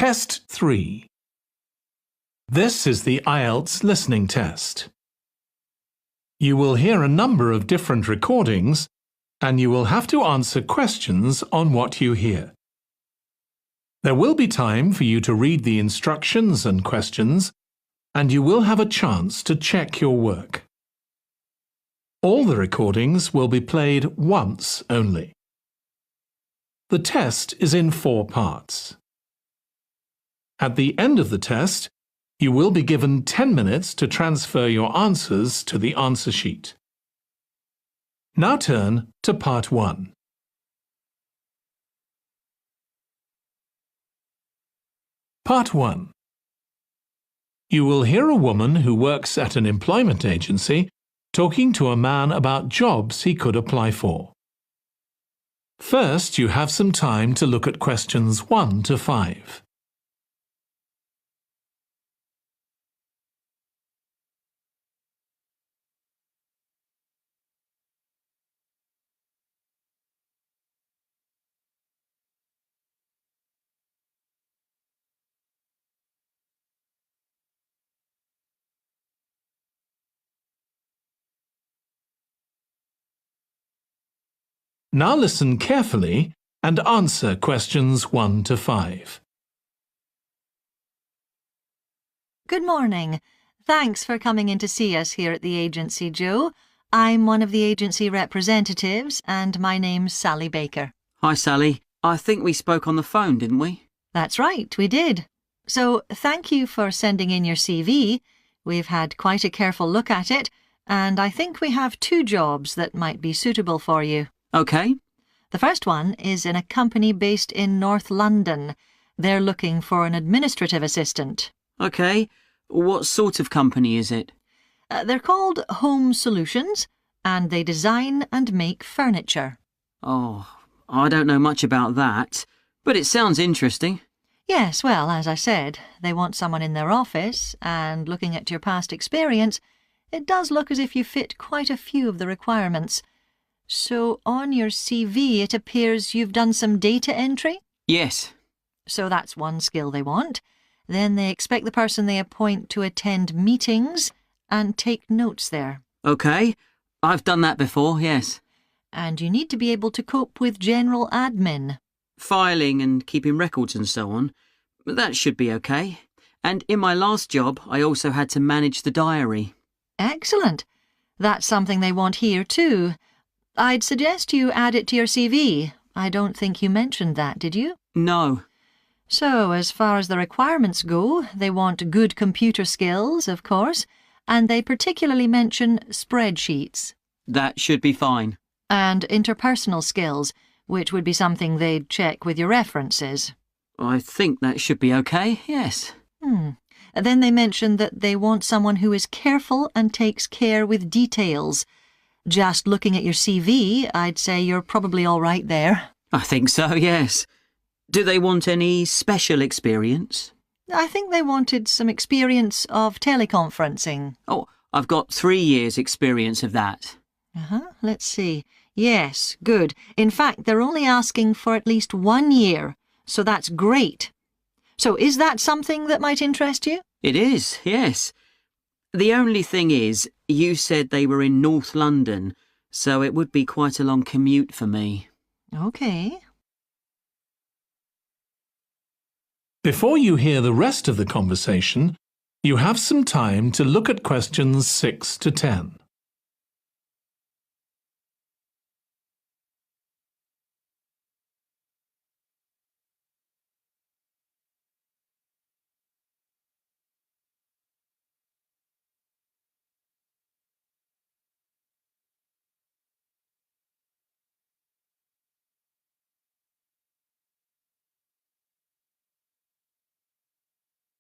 Test 3. This is the IELTS listening test. You will hear a number of different recordings and you will have to answer questions on what you hear. There will be time for you to read the instructions and questions, and you will have a chance to check your work. All the recordings will be played once only. The test is in 4 parts. At the end of the test, you will be given 10 minutes to transfer your answers to the answer sheet. Now turn to Part 1. Part 1. You will hear a woman who works at an employment agency talking to a man about jobs he could apply for. First, you have some time to look at questions 1 to 5. Now listen carefully and answer questions 1 to 5. Good morning. Thanks for coming in to see us here at the agency, Joe. I'm one of the agency representatives and my name's Sally Baker. Hi, Sally. I think we spoke on the phone, didn't we? That's right, we did. So thank you for sending in your CV. We've had quite a careful look at it, and I think we have 2 jobs that might be suitable for you. OK. The first one is in a company based in North London. They're looking for an administrative assistant. OK. What sort of company is it? They're called Home Solutions, and they design and make furniture. Oh, I don't know much about that, but it sounds interesting. Yes, well, as I said, they want someone in their office, and looking at your past experience, it does look as if you fit quite a few of the requirements. So on your CV it appears you've done some data entry? Yes. So that's one skill they want. Then they expect the person they appoint to attend meetings and take notes there. OK. I've done that before, yes. And you need to be able to cope with general admin. Filing and keeping records and so on. That should be OK. And in my last job, I also had to manage the diary. Excellent. That's something they want here too. I'd suggest you add it to your CV. I don't think you mentioned that, did you? No. So, as far as the requirements go, they want good computer skills, of course, and they particularly mention spreadsheets. That should be fine. And interpersonal skills, which would be something they'd check with your references. I think that should be OK, yes. Then they mention that they want someone who is careful and takes care with details. Just looking at your CV, I'd say you're probably all right there. I think so, yes. Do they want any special experience? I think they wanted some experience of teleconferencing. Oh, I've got 3 years' experience of that. Let's see. Yes, good. In fact, they're only asking for at least 1 year, so that's great. So is that something that might interest you? It is, yes. The only thing is, you said they were in North London, so it would be quite a long commute for me. OK. Before you hear the rest of the conversation, you have some time to look at questions 6 to 10.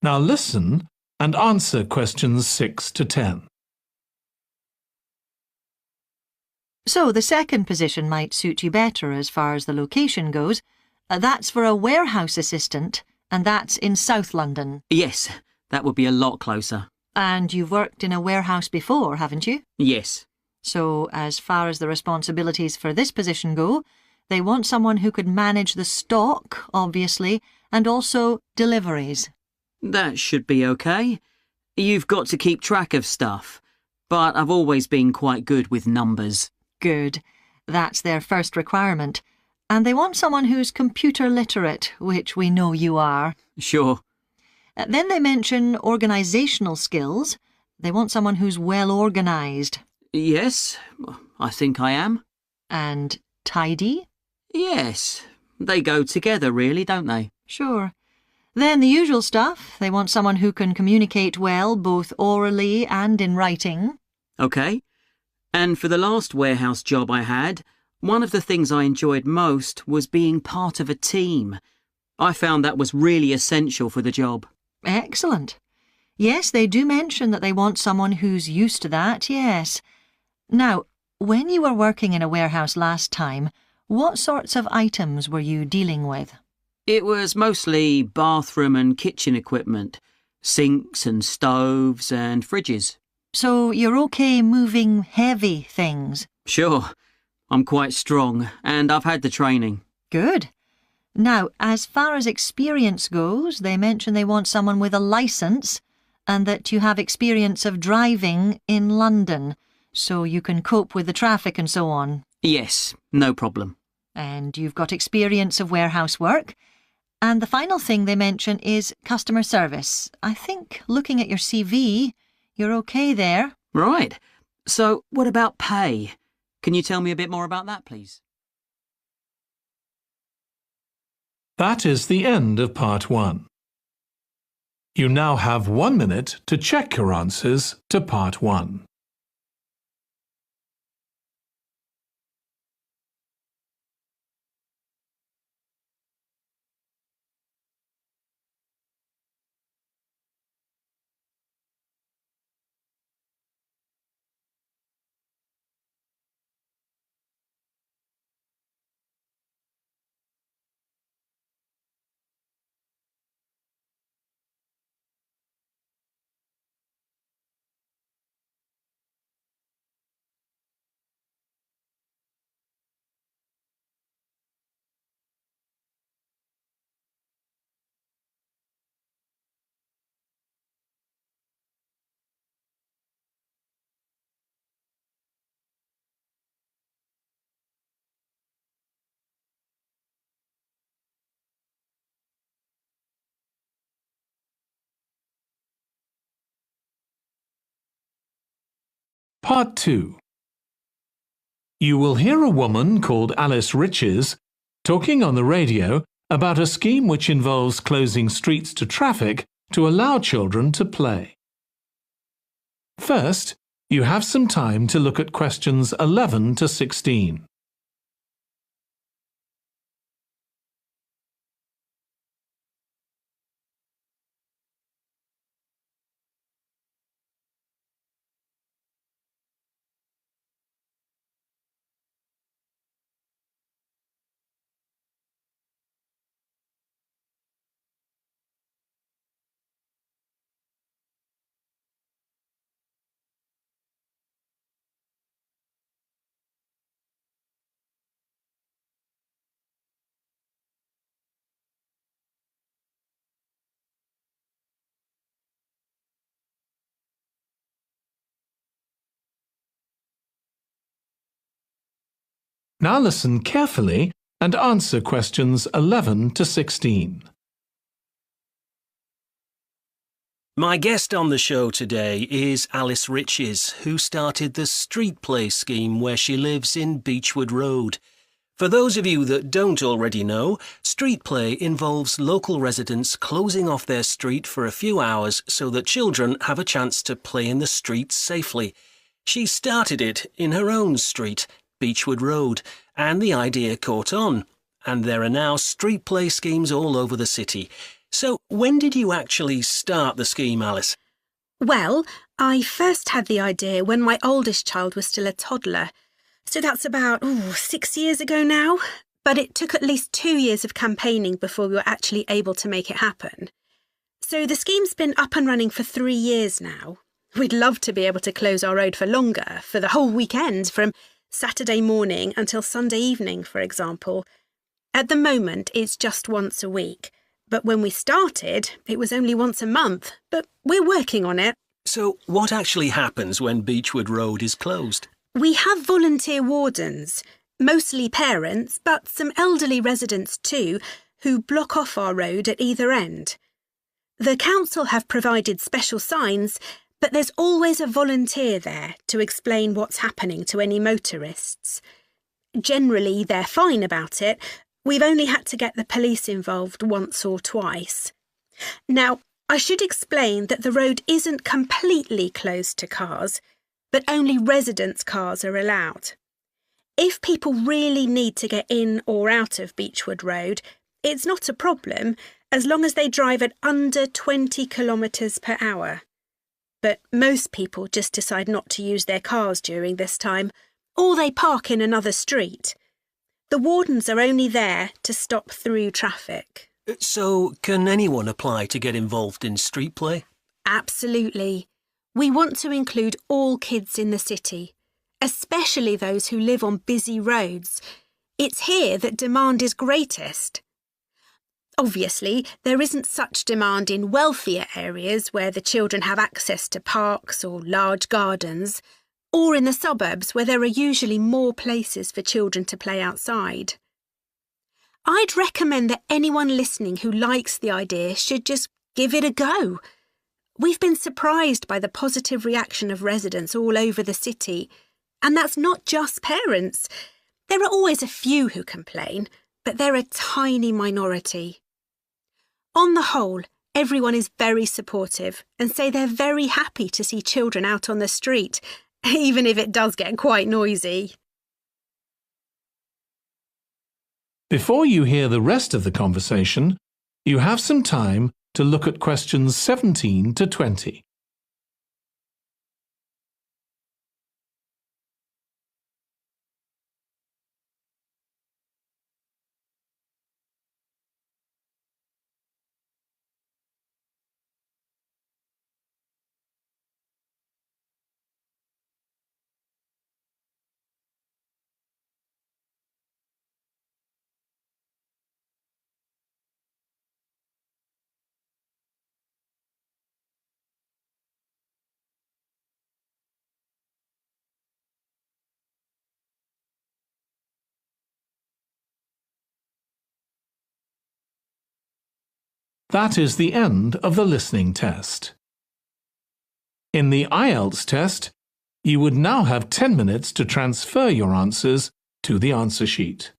Now listen and answer questions 6 to 10. So the second position might suit you better as far as the location goes. That's for a warehouse assistant, and that's in South London. Yes, that would be a lot closer. And you've worked in a warehouse before, haven't you? Yes. So as far as the responsibilities for this position go, they want someone who could manage the stock, obviously, and also deliveries. That should be okay. You've got to keep track of stuff, but I've always been quite good with numbers. Good. That's their first requirement. And they want someone who's computer literate, which we know you are. Sure. Then they mention organisational skills. They want someone who's well organised. Yes, I think I am. And tidy? Yes, they go together really, don't they? Sure. Then the usual stuff. They want someone who can communicate well, both orally and in writing. Okay. And for the last warehouse job I had, one of the things I enjoyed most was being part of a team. I found that was really essential for the job. Excellent. Yes, they do mention that they want someone who's used to that, yes. Now, when you were working in a warehouse last time, what sorts of items were you dealing with? It was mostly bathroom and kitchen equipment, sinks and stoves and fridges. So you're okay moving heavy things? Sure. I'm quite strong, and I've had the training. Good. Now, as far as experience goes, they mention they want someone with a licence and that you have experience of driving in London, so you can cope with the traffic and so on. Yes, no problem. And you've got experience of warehouse work. And the final thing they mention is customer service. I think, looking at your CV, you're okay there. Right. So, what about pay? Can you tell me a bit more about that, please? That is the end of part 1. You now have 1 minute to check your answers to part 1. Part 2. You will hear a woman called Alice Riches talking on the radio about a scheme which involves closing streets to traffic to allow children to play. First, you have some time to look at questions 11 to 16. Now listen carefully and answer questions 11 to 16. My guest on the show today is Alice Riches, who started the Street Play scheme where she lives in Beechwood Road. For those of you that don't already know, Street Play involves local residents closing off their street for a few hours so that children have a chance to play in the streets safely. She started it in her own street, Beechwood Road, and the idea caught on, and there are now street play schemes all over the city. So when did you actually start the scheme, Alice? Well, I first had the idea when my oldest child was still a toddler. So that's about 6 years ago now. But it took at least 2 years of campaigning before we were actually able to make it happen. So the scheme's been up and running for 3 years now. We'd love to be able to close our road for longer, for the whole weekend, from Saturday morning until Sunday evening, for example. At the moment, it's just once a week. But when we started, it was only once a month, but we're working on it. So what actually happens when Beechwood Road is closed? We have volunteer wardens, mostly parents, but some elderly residents too, who block off our road at either end. The council have provided special signs, but there's always a volunteer there to explain what's happening to any motorists. Generally, they're fine about it. We've only had to get the police involved once or twice. Now, I should explain that the road isn't completely closed to cars, but only residents' cars are allowed. If people really need to get in or out of Beechwood Road, it's not a problem as long as they drive at under 20 kilometres per hour. But most people just decide not to use their cars during this time, or they park in another street. The wardens are only there to stop through traffic. So, can anyone apply to get involved in street play? Absolutely. We want to include all kids in the city, especially those who live on busy roads. It's here that demand is greatest. Obviously, there isn't such demand in wealthier areas where the children have access to parks or large gardens, or in the suburbs where there are usually more places for children to play outside. I'd recommend that anyone listening who likes the idea should just give it a go. We've been surprised by the positive reaction of residents all over the city, and that's not just parents. There are always a few who complain, but they're a tiny minority. On the whole, everyone is very supportive and say they're very happy to see children out on the street, even if it does get quite noisy. Before you hear the rest of the conversation, you have some time to look at questions 17 to 20. That is the end of the listening test. In the IELTS test, you would now have 10 minutes to transfer your answers to the answer sheet.